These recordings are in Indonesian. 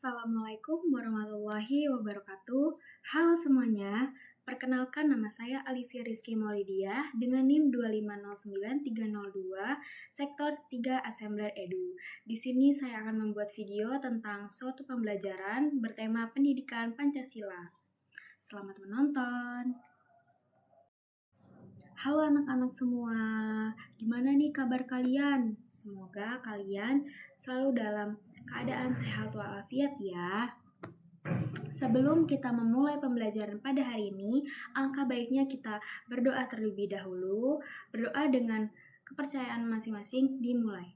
Assalamualaikum warahmatullahi wabarakatuh. Halo semuanya, perkenalkan nama saya Alivia Rizky Maulidiah dengan NIM 2509302, Sektor 3 Assembler Edu. Di sini saya akan membuat video tentang suatu pembelajaran bertema pendidikan Pancasila. Selamat menonton. Halo anak-anak semua, gimana nih kabar kalian? Semoga kalian selalu dalam keadaan sehat walafiat ya. Sebelum kita memulai pembelajaran pada hari ini, alangkah baiknya kita berdoa terlebih dahulu. Berdoa dengan kepercayaan masing-masing dimulai.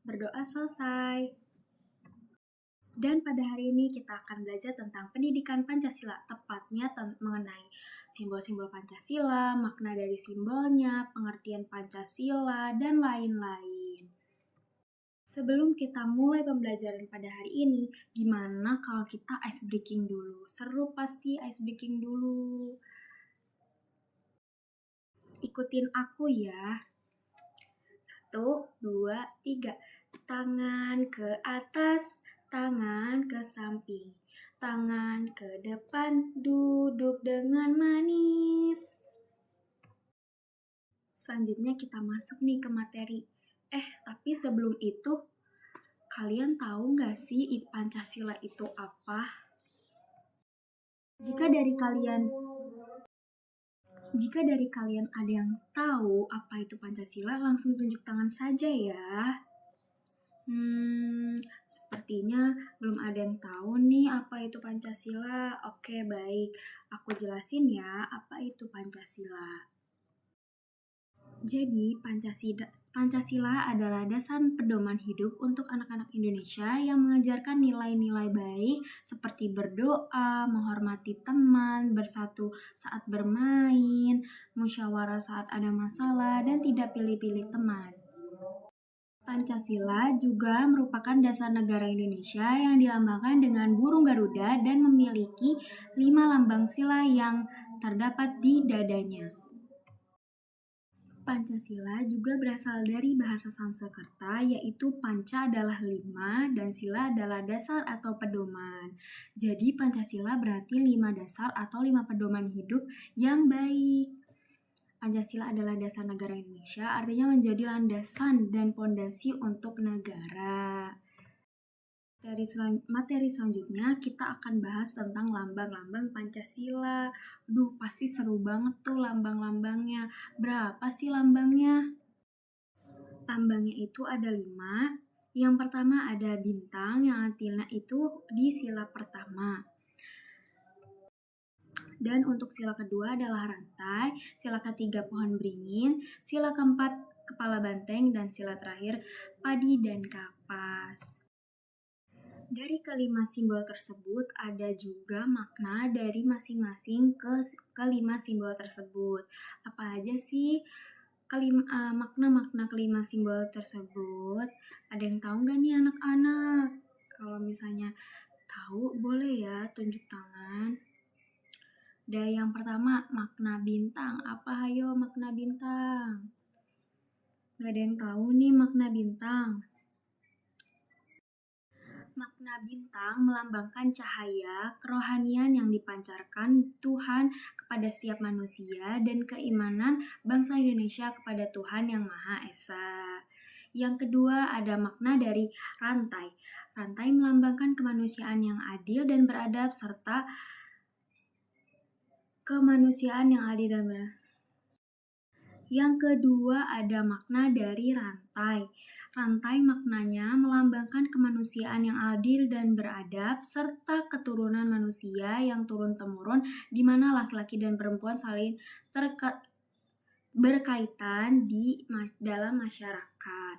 Berdoa selesai. Dan pada hari ini kita akan belajar tentang pendidikan Pancasila, tepatnya mengenai simbol-simbol Pancasila, makna dari simbolnya, pengertian Pancasila, dan lain-lain. Sebelum kita mulai pembelajaran pada hari ini, gimana kalau kita ice breaking dulu? Seru pasti ice breaking dulu. Ikutin aku ya. 1, 2, 3. Tangan ke atas, tangan ke samping, tangan ke depan, duduk dengan manis. Selanjutnya kita masuk nih ke materi. Tapi sebelum itu, kalian tahu nggak sih Pancasila itu apa? Jika dari kalian ada yang tahu apa itu Pancasila, langsung tunjuk tangan saja ya. Sepertinya belum ada yang tahu nih apa itu Pancasila. Oke, baik. Aku jelasin ya apa itu Pancasila. Jadi, Pancasila adalah dasar pedoman hidup untuk anak-anak Indonesia yang mengajarkan nilai-nilai baik seperti berdoa, menghormati teman, bersatu saat bermain, musyawarah saat ada masalah, dan tidak pilih-pilih teman. Pancasila juga merupakan dasar negara Indonesia yang dilambangkan dengan burung Garuda dan memiliki 5 lambang sila yang terdapat di dadanya. Pancasila juga berasal dari bahasa Sanskerta, yaitu panca adalah 5 dan sila adalah dasar atau pedoman. Jadi Pancasila berarti 5 dasar atau 5 pedoman hidup yang baik. Pancasila adalah dasar negara Indonesia, artinya menjadi landasan dan pondasi untuk negara. Materi selanjutnya kita akan bahas tentang lambang-lambang Pancasila. Pasti seru banget tuh lambang-lambangnya. Berapa sih lambangnya? Lambangnya itu ada 5. Yang pertama ada bintang, yang artinya itu di sila pertama. Dan untuk sila kedua adalah rantai, sila ketiga pohon beringin, sila keempat kepala banteng, dan sila terakhir padi dan kapas. Dari kelima simbol tersebut ada juga makna dari masing-masing kelima simbol tersebut. Apa aja sih makna-makna kelima simbol tersebut? Ada yang tahu nggak nih anak-anak? Kalau misalnya tahu boleh ya tunjuk tangan. Dari yang pertama makna bintang. Apa ayo makna bintang? Nggak ada yang tahu nih makna bintang. Makna bintang melambangkan cahaya, kerohanian yang dipancarkan Tuhan kepada setiap manusia dan keimanan bangsa Indonesia kepada Tuhan Yang Maha Esa. Yang kedua ada makna dari rantai. Rantai melambangkan kemanusiaan yang adil dan beradab serta kemanusiaan yang adil dan beradab. Yang kedua ada makna dari rantai. Rantai maknanya melambangkan kemanusiaan yang adil dan beradab serta keturunan manusia yang turun-temurun di mana laki-laki dan perempuan saling berkaitan dalam masyarakat.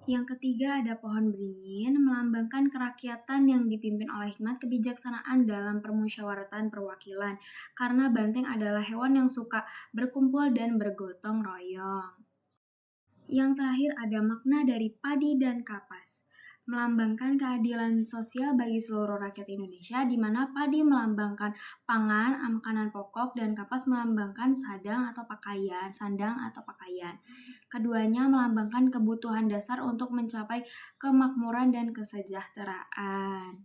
Yang ketiga ada pohon beringin, melambangkan kerakyatan yang dipimpin oleh hikmat kebijaksanaan dalam permusyawaratan perwakilan. Karena banteng adalah hewan yang suka berkumpul dan bergotong royong. Yang terakhir ada makna dari padi dan kapas. melambangkan keadilan sosial bagi seluruh rakyat Indonesia, di mana padi melambangkan pangan, makanan pokok, dan kapas melambangkan sandang atau pakaian. Keduanya melambangkan kebutuhan dasar untuk mencapai kemakmuran dan kesejahteraan.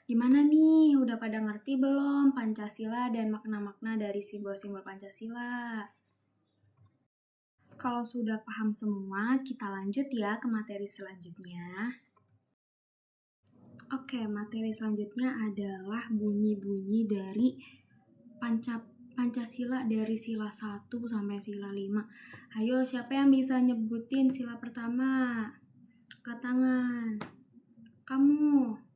Gimana nih, udah pada ngerti belum Pancasila dan makna-makna dari simbol-simbol Pancasila? Kalau sudah paham semua, kita lanjut ya ke materi selanjutnya. Oke, materi selanjutnya adalah bunyi-bunyi dari Pancasila dari sila 1 sampai sila 5. Ayo, siapa yang bisa nyebutin sila pertama? Angkat tangan. Kamu.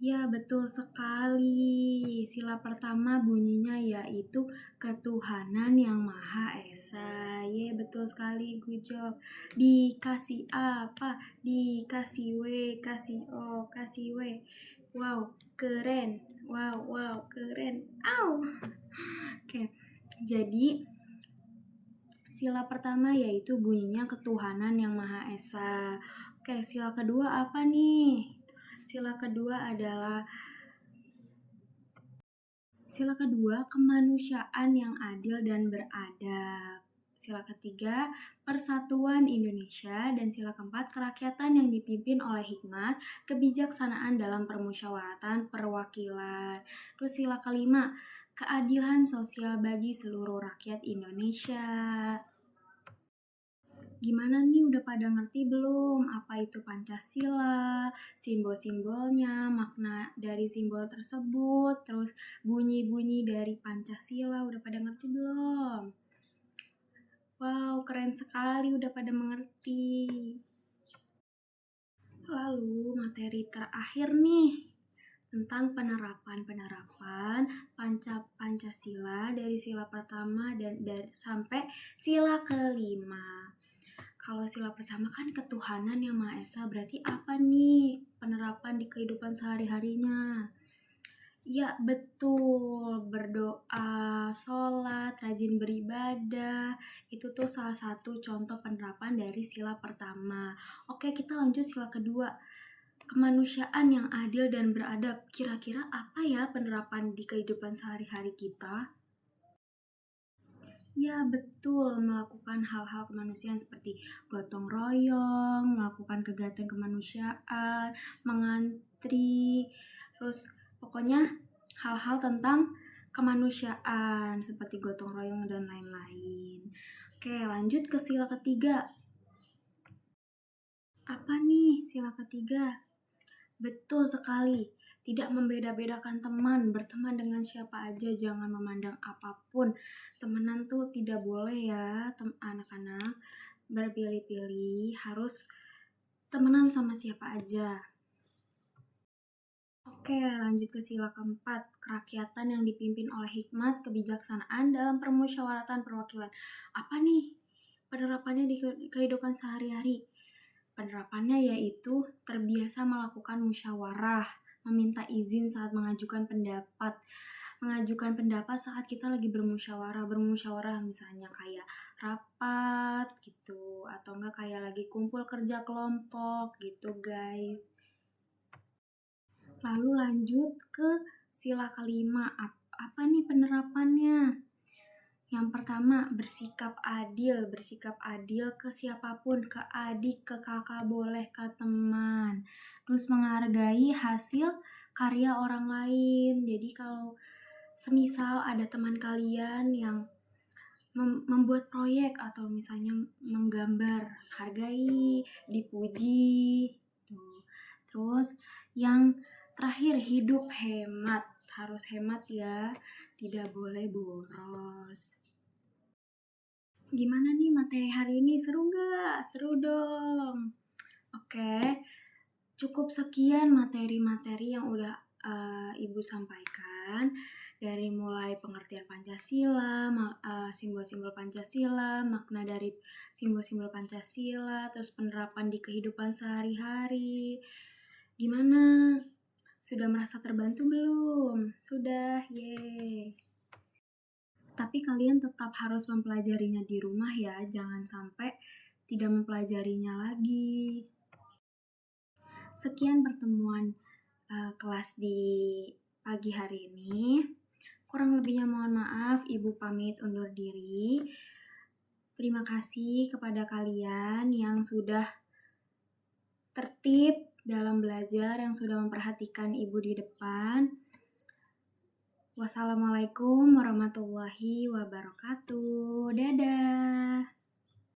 Ya, betul sekali. Sila pertama bunyinya yaitu ketuhanan yang Maha Esa. Ye, betul sekali. Good job. Dikasih apa? Dikasih W, kasih O, kasih W. Wow, keren. Wow, keren. Au. Oke. Jadi, sila pertama yaitu bunyinya ketuhanan yang Maha Esa. Oke, sila kedua apa nih? Sila kedua kemanusiaan yang adil dan beradab. Sila ketiga, persatuan Indonesia. Dan sila keempat, kerakyatan yang dipimpin oleh hikmat, kebijaksanaan dalam permusyawaratan perwakilan. Terus sila kelima, keadilan sosial bagi seluruh rakyat Indonesia. Gimana nih, udah pada ngerti belum apa itu Pancasila, simbol-simbolnya, makna dari simbol tersebut, terus bunyi-bunyi dari Pancasila, udah pada ngerti belum? Wow, keren sekali, udah pada mengerti. Lalu materi terakhir nih, tentang penerapan Pancasila dari sila pertama dan sampai sila kelima. Kalau sila pertama kan ketuhanan yang Maha Esa, berarti apa nih penerapan di kehidupan sehari-harinya? Ya, betul. Berdoa, sholat, rajin beribadah. Itu tuh salah satu contoh penerapan dari sila pertama. Oke, kita lanjut sila kedua. Kemanusiaan yang adil dan beradab. Kira-kira apa ya penerapan di kehidupan sehari-hari kita? Ya, betul. Melakukan hal-hal kemanusiaan seperti gotong royong, melakukan kegiatan kemanusiaan, mengantri, terus pokoknya hal-hal tentang kemanusiaan seperti gotong royong dan lain-lain. Oke, lanjut ke sila ketiga. Apa nih sila ketiga? Betul sekali. Tidak membeda-bedakan teman, berteman dengan siapa aja, jangan memandang apapun. Temenan tuh tidak boleh ya, anak-anak berpilih-pilih, harus temenan sama siapa aja. Oke, lanjut ke sila keempat, kerakyatan yang dipimpin oleh hikmat, kebijaksanaan dalam permusyawaratan perwakilan. Apa nih penerapannya di kehidupan sehari-hari? Penerapannya yaitu terbiasa melakukan musyawarah, meminta izin saat mengajukan pendapat saat kita lagi bermusyawarah misalnya kayak rapat gitu, atau enggak kayak lagi kumpul kerja kelompok gitu guys. Lalu lanjut ke sila kelima, apa nih penerapannya? Yang pertama, bersikap adil ke siapapun, ke adik, ke kakak, boleh ke teman. Terus menghargai hasil karya orang lain. Jadi kalau semisal ada teman kalian yang membuat proyek atau misalnya menggambar, hargai, dipuji. Tuh. Terus yang terakhir, hidup hemat. Harus hemat ya, tidak boleh boros. Gimana nih materi hari ini? Seru nggak? Seru dong. Oke, cukup sekian materi-materi yang udah Ibu sampaikan. Dari mulai pengertian Pancasila, simbol-simbol Pancasila, makna dari simbol-simbol Pancasila, terus penerapan di kehidupan sehari-hari. Gimana? Sudah merasa terbantu belum? Sudah, yeay. Tapi kalian tetap harus mempelajarinya di rumah ya, jangan sampai tidak mempelajarinya lagi. Sekian pertemuan kelas di pagi hari ini. Kurang lebihnya mohon maaf, Ibu pamit undur diri. Terima kasih kepada kalian yang sudah tertib dalam belajar, yang sudah memperhatikan Ibu di depan. Wassalamualaikum warahmatullahi wabarakatuh. Dadah.